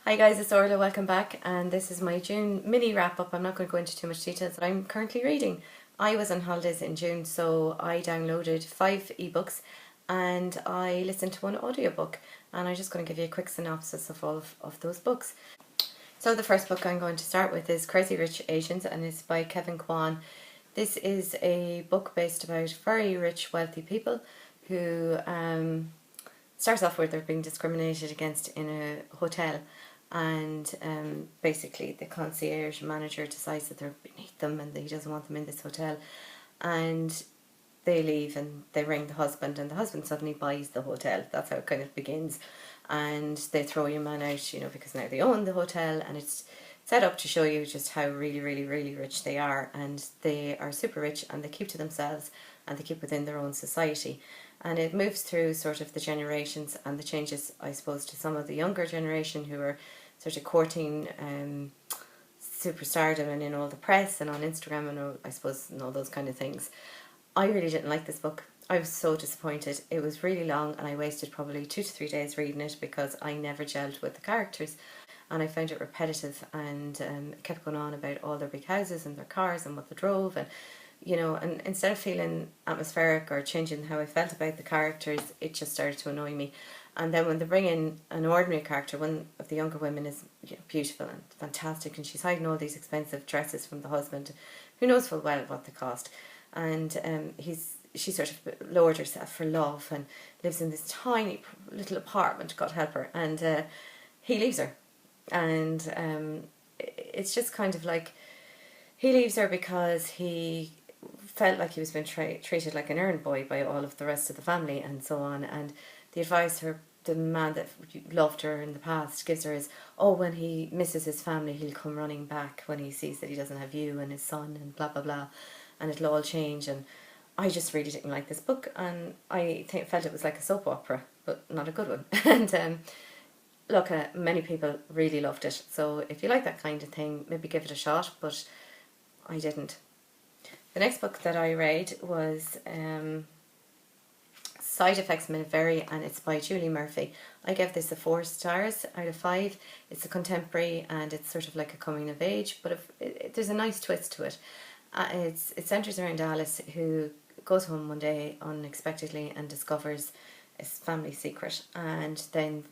Hi guys, it's Orla, welcome back, and this is my June mini wrap up. I'm not going to go into too much details, but I'm currently reading. I was on holidays in June, so I downloaded 5 ebooks and I listened to one audiobook, and I'm just going to give you a quick synopsis of all of those books. So the first book I'm going to start with is Crazy Rich Asians, and it's by Kevin Kwan. This is a book based about very rich, wealthy people who starts off where they're being discriminated against in a hotel, and basically the concierge manager decides that they're beneath them and that he doesn't want them in this hotel, and they leave and they ring the husband, and the husband suddenly buys the hotel. That's how it kind of begins, and they throw your man out, because now they own the hotel, and it's set up to show you just how really, really, really rich they are, and they are super rich, and they keep to themselves, and they keep within their own society. And it moves through sort of the generations and the changes, I suppose, to some of the younger generation who are sort of courting superstardom and in all the press and on Instagram and all, I suppose, and all those kind of things. I really didn't like this book. I was so disappointed. It was really long, and I wasted probably 2 to 3 days reading it because I never gelled with the characters, and I found it repetitive, and it kept going on about all their big houses and their cars and what they drove, and and instead of feeling atmospheric or changing how I felt about the characters, it just started to annoy me. And then when they bring in an ordinary character, one of the younger women is beautiful and fantastic, and she's hiding all these expensive dresses from the husband, who knows full well what they cost. And she sort of lowered herself for love and lives in this tiny little apartment, God help her, and he leaves her. And it's just kind of like, he leaves her because he felt like he was being treated like an errand boy by all of the rest of the family and so on. And the advice the man that loved her in the past gives her is, oh, when he misses his family, he'll come running back when he sees that he doesn't have you and his son and blah, blah, blah, and it'll all change. And I just really didn't like this book, and I felt it was like a soap opera, but not a good one. And look, many people really loved it, so if you like that kind of thing, maybe give it a shot, but I didn't. The next book that I read was Side Effects Minivery, and it's by Julie Murphy. I gave this a 4 stars out of 5. It's a contemporary, and it's sort of like a coming of age, but there's a nice twist to it. It centres around Alice, who goes home one day unexpectedly and discovers a family secret, and then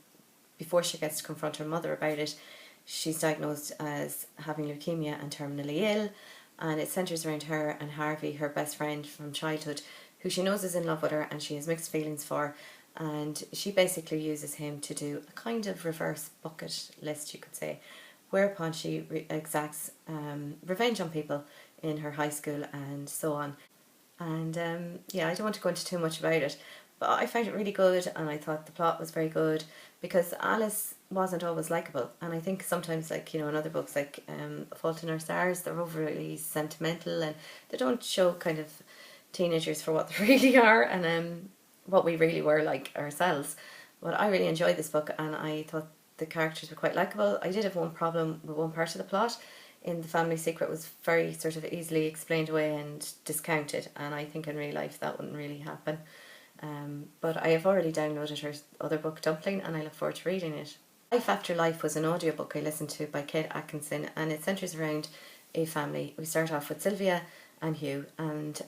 before she gets to confront her mother about it, she's diagnosed as having leukemia and terminally ill. And it centres around her and Harvey, her best friend from childhood, who she knows is in love with her and she has mixed feelings for, and she basically uses him to do a kind of reverse bucket list, you could say, whereupon she exacts revenge on people in her high school and so on. And I don't want to go into too much about it, but I found it really good, and I thought the plot was very good, because Alice wasn't always likeable, and I think sometimes, like, in other books like Fault in Our Stars, they're overly sentimental and they don't show kind of teenagers for what they really are, and what we really were like ourselves. But I really enjoyed this book, and I thought the characters were quite likeable. I did have one problem with one part of the plot. In the family secret was very sort of easily explained away and discounted, and I think in real life that wouldn't really happen. But I have already downloaded her other book, Dumpling, and I look forward to reading it. Life After Life was an audiobook I listened to by Kate Atkinson, and it centres around a family. We start off with Sylvia and Hugh, and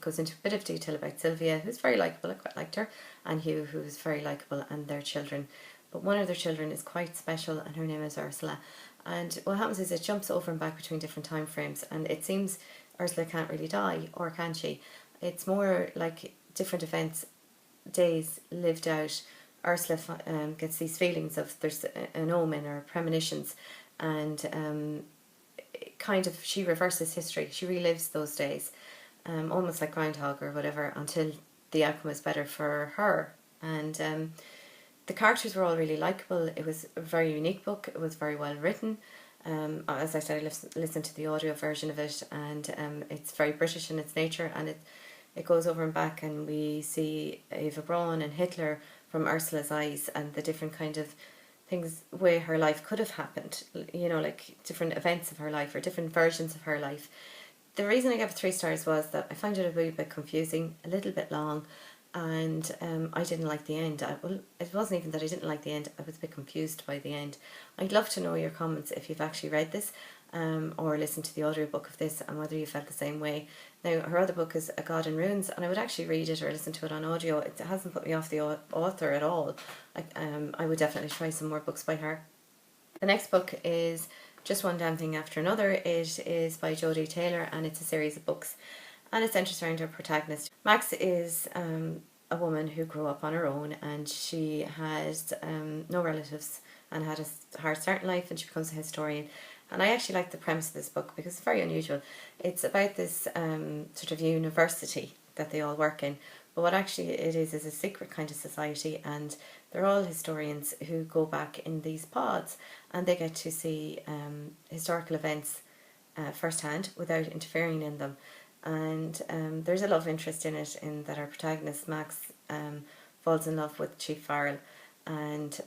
goes into a bit of detail about Sylvia, who's very likeable, I quite liked her, and Hugh, who's very likeable, and their children. But one of their children is quite special, and her name is Ursula. And what happens is it jumps over and back between different time frames, and it seems Ursula can't really die, or can she? It's more like different events, days lived out. Ursula gets these feelings of there's an omen or premonitions, and kind of she reverses history. She relives those days, almost like Groundhog or whatever, until the outcome is better for her. And the characters were all really likeable. It was a very unique book. It was very well written. As I said, I listened to the audio version of it, and it's very British in its nature, and it goes over and back, and we see Eva Braun and Hitler from Ursula's eyes, and the different kind of things where her life could have happened, like different events of her life or different versions of her life. The reason I gave it 3 stars was that I found it a wee bit confusing, a little bit long, and I didn't like the end. Well, it wasn't even that I didn't like the end, I was a bit confused by the end. I'd love to know your comments if you've actually read this, or listened to the audiobook of this, and whether you felt the same way. Now, her other book is A God in Ruins, and I would actually read it or listen to it on audio. It hasn't put me off the author at all. I would definitely try some more books by her. The next book is Just One Damn Thing After Another. It is by Jodie Taylor, and it's a series of books, and it centres around her protagonist. Max is a woman who grew up on her own, and she has no relatives and had a hard start in life, and she becomes a historian. And I actually like the premise of this book because it's very unusual. It's about this sort of university that they all work in, but what actually it is a secret kind of society, and they're all historians who go back in these pods, and they get to see historical events firsthand without interfering in them. And there's a love interest in it, in that our protagonist Max falls in love with Chief Farrell, and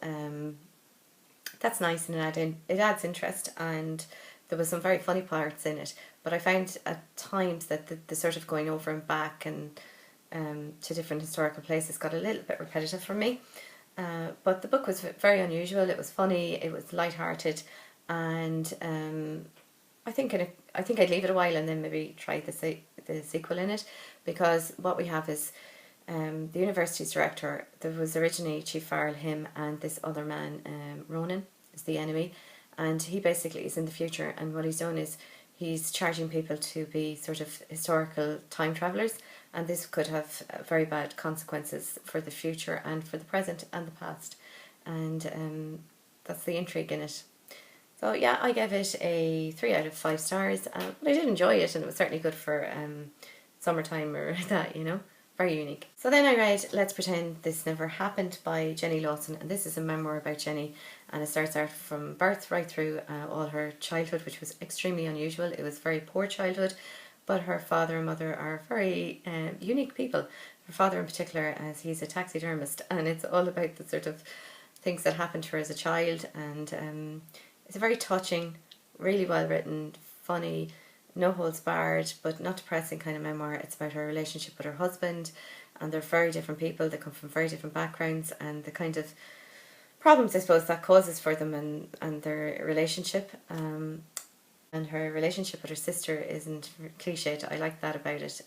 that's nice, and it adds interest, and there was some very funny parts in it, but I found at times that the sort of going over and back and to different historical places got a little bit repetitive for me. But the book was very unusual. It was funny, it was light-hearted, and I think I'd leave it a while and then maybe try the sequel in it, because what we have is the university's director. There was originally Chief Farrell, him, and this other man, Ronan, is the enemy, and he basically is in the future, and what he's done is he's charging people to be sort of historical time travellers, and this could have very bad consequences for the future and for the present and the past, and that's the intrigue in it. So yeah, I gave it a 3 out of 5 stars, but I did enjoy it, and it was certainly good for summertime or that, very unique. So then I read Let's Pretend This Never Happened by Jenny Lawson, and this is a memoir about Jenny, and it starts out from birth right through all her childhood, which was extremely unusual. It was a very poor childhood, but her father and mother are very unique people. Her father in particular, as he's a taxidermist, and it's all about the sort of things that happened to her as a child, and it's a very touching, really well written, funny, no holds barred, but not depressing kind of memoir. It's about her relationship with her husband, and they're very different people. They come from very different backgrounds, and the kind of problems, I suppose, that causes for them, and their relationship. And her relationship with her sister isn't cliched. I like that about it.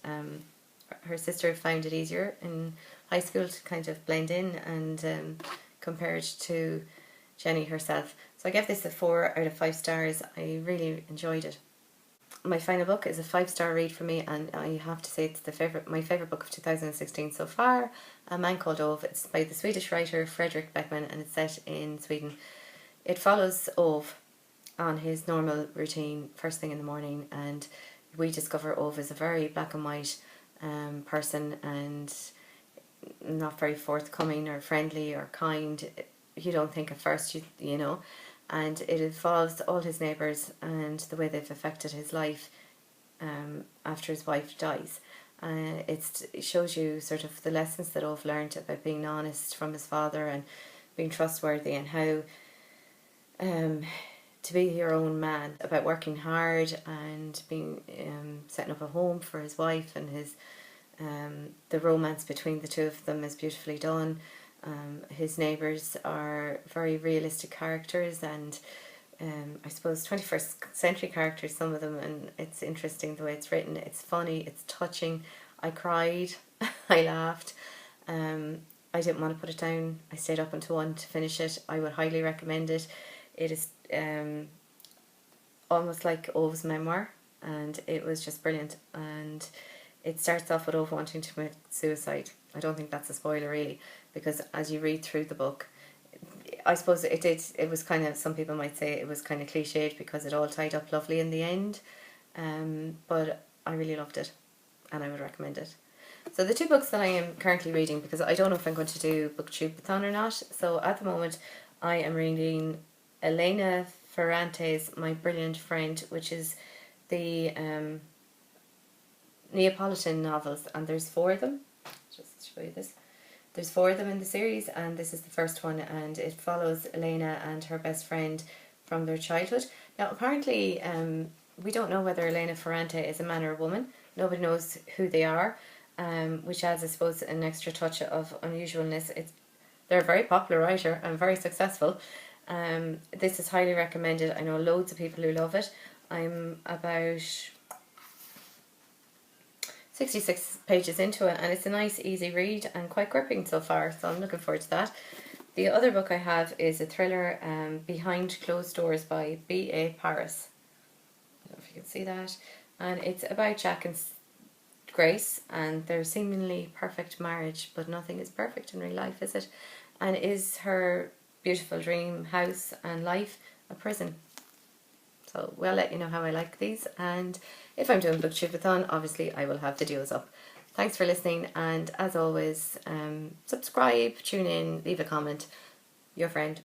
Her sister found it easier in high school to kind of blend in, and compared to Jenny herself. So I gave this a 4 out of 5 stars. I really enjoyed it. My final book is a 5-star read for me, and I have to say it's my favourite book of 2016 so far, A Man Called Ove. It's by the Swedish writer Fredrik Beckman, and it's set in Sweden. It follows Ove on his normal routine first thing in the morning, and we discover Ove is a very black and white person, and not very forthcoming or friendly or kind. You don't think at first, you know, and it involves all his neighbours and the way they've affected his life after his wife dies. It shows you sort of the lessons that Ove learned about being honest from his father and being trustworthy, and how to be your own man, about working hard and being setting up a home for his wife, and his the romance between the two of them is beautifully done. His neighbours are very realistic characters, and I suppose 21st century characters, some of them, and it's interesting the way it's written. It's funny, it's touching. I cried, I laughed. I didn't want to put it down. I stayed up until 1 to finish it. I would highly recommend it. It is almost like Ove's memoir, and it was just brilliant. And it starts off with Ove wanting to commit suicide. I don't think that's a spoiler really, because as you read through the book, I suppose it was kind of, some people might say it was kind of cliched because it all tied up lovely in the end, but I really loved it, and I would recommend it. So the 2 books that I am currently reading, because I don't know if I'm going to do Booktubeathon or not, so at the moment I am reading Elena Ferrante's My Brilliant Friend, which is the Neapolitan novels, and there's 4 of them. Just show you this. There's 4 of them in the series, and this is the first one, and it follows Elena and her best friend from their childhood. Now apparently we don't know whether Elena Ferrante is a man or a woman. Nobody knows who they are, which adds, I suppose, an extra touch of unusualness. They're a very popular writer and very successful. This is highly recommended. I know loads of people who love it. I'm about 66 pages into it, and it's a nice easy read and quite gripping so far, so I'm looking forward to that. The other book I have is a thriller, Behind Closed Doors by B.A. Paris. I don't know if you can see that. And it's about Jack and Grace and their seemingly perfect marriage, but nothing is perfect in real life, is it? And is her beautiful dream house and life a prison? So we'll let you know how I like these, and if I'm doing Booktubeathon, obviously I will have videos up. Thanks for listening, and as always, subscribe, tune in, leave a comment. Your friend.